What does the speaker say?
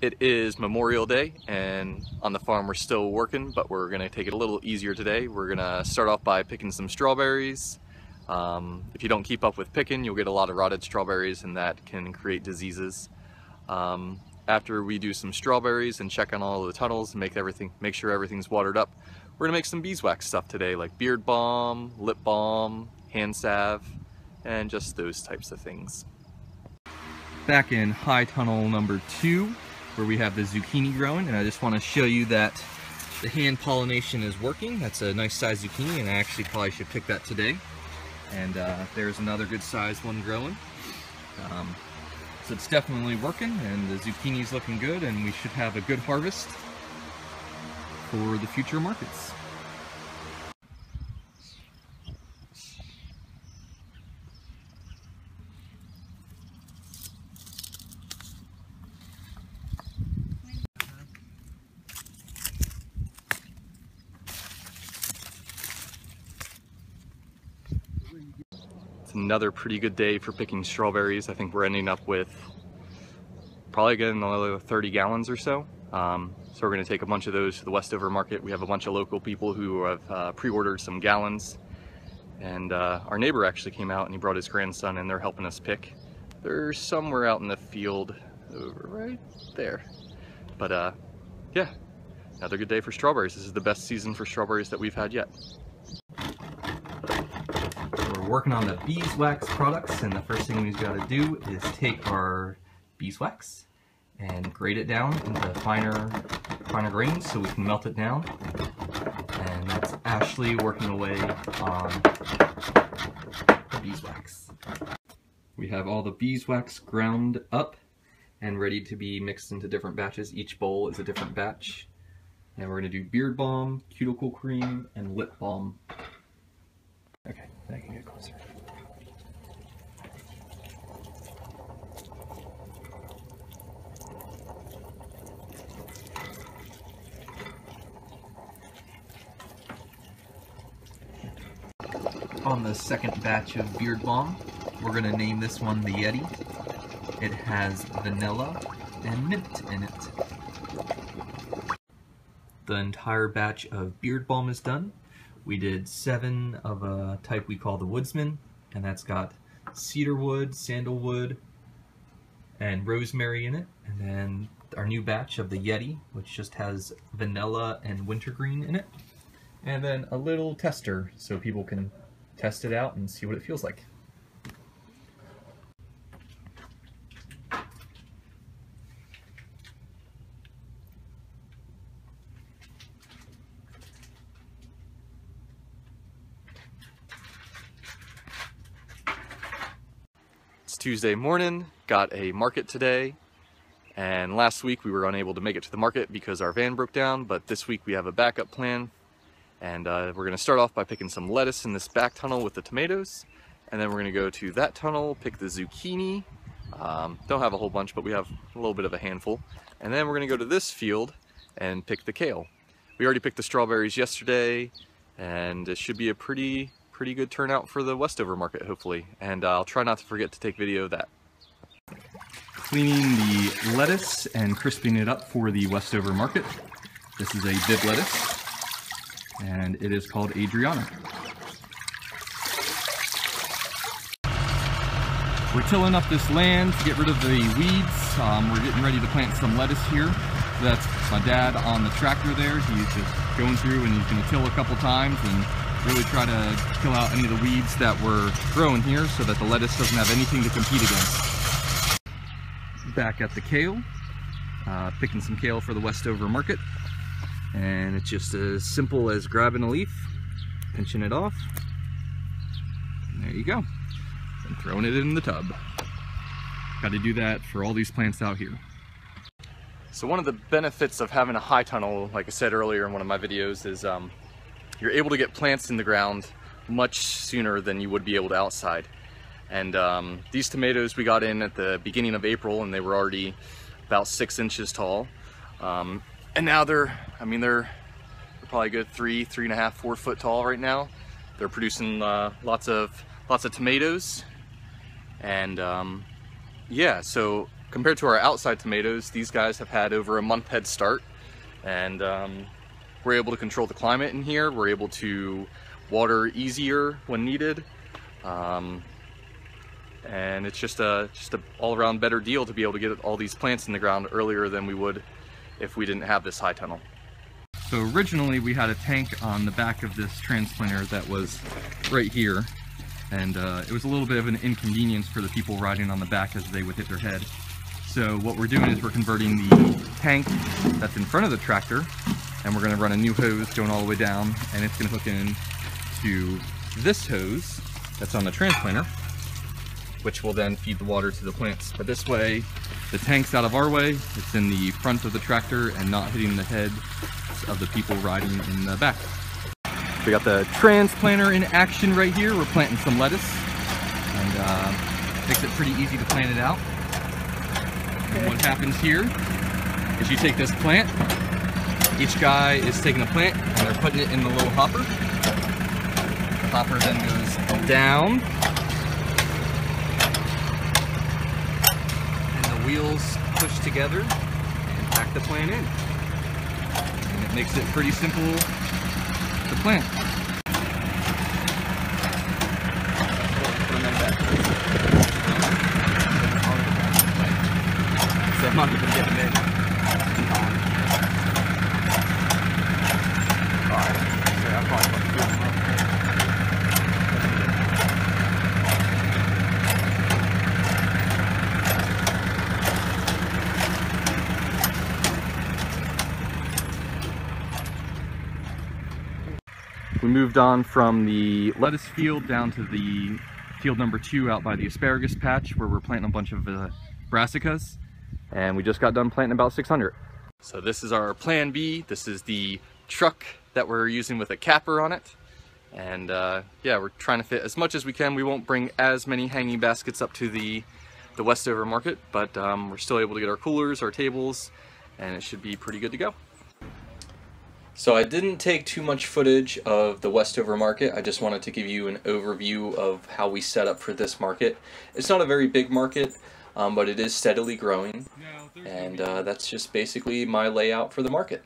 It is Memorial Day, and on the farm we're still working, but we're gonna take it a little easier today. We're gonna start off by picking some strawberries. If you don't keep up with picking, you'll get a lot of rotted strawberries, and that can create diseases. After we do some strawberries and check on all of the tunnels and make sure everything's watered up, we're gonna make some beeswax stuff today, like beard balm, lip balm, hand salve, and just those types of things. Back in high tunnel number 2, where we have the zucchini growing, and I just want to show you that the hand pollination is working. That's a nice size zucchini, and I actually probably should pick that today. And there's another good size one growing. So it's definitely working, and the zucchini's looking good, and we should have a good harvest for the future markets. It's another pretty good day for picking strawberries. I think we're ending up with probably getting another 30 gallons or so. So we're going to take a bunch of those to the Westover market. We have a bunch of local people who have pre-ordered some gallons, and our neighbor actually came out and he brought his grandson, and they're helping us pick. They're somewhere out in the field over right there. But yeah, another good day for strawberries. This is the best season for strawberries that we've had yet. We're working on the beeswax products, and the first thing we've got to do is take our beeswax and grate it down into finer grains so we can melt it down. And that's Ashley working away on the beeswax. We have all the beeswax ground up and ready to be mixed into different batches. Each bowl is a different batch. And we're going to do beard balm, cuticle cream, and lip balm. Okay, I can get closer. On the second batch of beard balm, we're going to name this one the Yeti. It has vanilla and mint in it. The entire batch of beard balm is done. We did 7 of a type we call the Woodsman, and that's got cedarwood, sandalwood, and rosemary in it. And then our new batch of the Yeti, which just has vanilla and wintergreen in it. And then a little tester so people can test it out and see what it feels like. It's Tuesday morning, got a market today, and last week we were unable to make it to the market because our van broke down, but this week we have a backup plan, and we're going to start off by picking some lettuce in this back tunnel with the tomatoes, and then we're going to go to that tunnel, pick the zucchini. Don't have a whole bunch, but we have a little bit of a handful, and then we're going to go to this field and pick the kale. We already picked the strawberries yesterday, and it should be a pretty good turnout for the Westover market, hopefully, and I'll try not to forget to take video of that. Cleaning the lettuce and crisping it up for the Westover market. This is a bib lettuce, and it is called Adriana. We're tilling up this land to get rid of the weeds. We're getting ready to plant some lettuce here. So that's my dad on the tractor there. He's just going through, and he's going to till a couple times and really try to kill out any of the weeds that were growing here so that the lettuce doesn't have anything to compete against. Back at the kale, picking some kale for the Westover market, and it's just as simple as grabbing a leaf, pinching it off, and there you go, and throwing it in the tub. Got to do that for all these plants out here. So one of the benefits of having a high tunnel, like I said earlier in one of my videos, is you're able to get plants in the ground much sooner than you would be able to outside. And these tomatoes we got in at the beginning of April, and they were already about 6 inches tall. And now they're probably a good 3.5, 4 foot tall right now. They're producing lots of tomatoes, and yeah, so Compared to our outside tomatoes, these guys have had over a month head start, and we're able to control the climate in here. We're able to water easier when needed, and it's just a all-around better deal to be able to get all these plants in the ground earlier than we would if we didn't have this high tunnel. So originally we had a tank on the back of this transplanter that was right here, and it was a little bit of an inconvenience for the people riding on the back as they would hit their head. So what we're doing is we're converting the tank that's in front of the tractor, and we're going to run a new hose going all the way down, and it's going to hook in to this hose that's on the transplanter, which will then feed the water to the plants. But this way, the tank's out of our way, it's in the front of the tractor and not hitting the head of the people riding in the back. We got the transplanter in action right here. We're planting some lettuce, and makes it pretty easy to plant it out. And what happens here is you take this plant, each guy is taking a plant and they're putting it in the little hopper. The hopper then goes down, and the wheels push together and pack the plant in. And it makes it pretty simple to plant. So I'm not going to get them in. Alright, so I'm probably going to do it. We moved on from the lettuce field down to the field number 2 out by the asparagus patch, where we're planting a bunch of brassicas, and we just got done planting about 600. So this is our plan B. This is the truck that we're using with a capper on it, and yeah, we're trying to fit as much as we can. We won't bring as many hanging baskets up to the Westover market, but we're still able to get our coolers, our tables, and it should be pretty good to go. So I didn't take too much footage of the Westover market. I just wanted to give you an overview of how we set up for this market. It's not a very big market, but it is steadily growing, and that's just basically my layout for the market.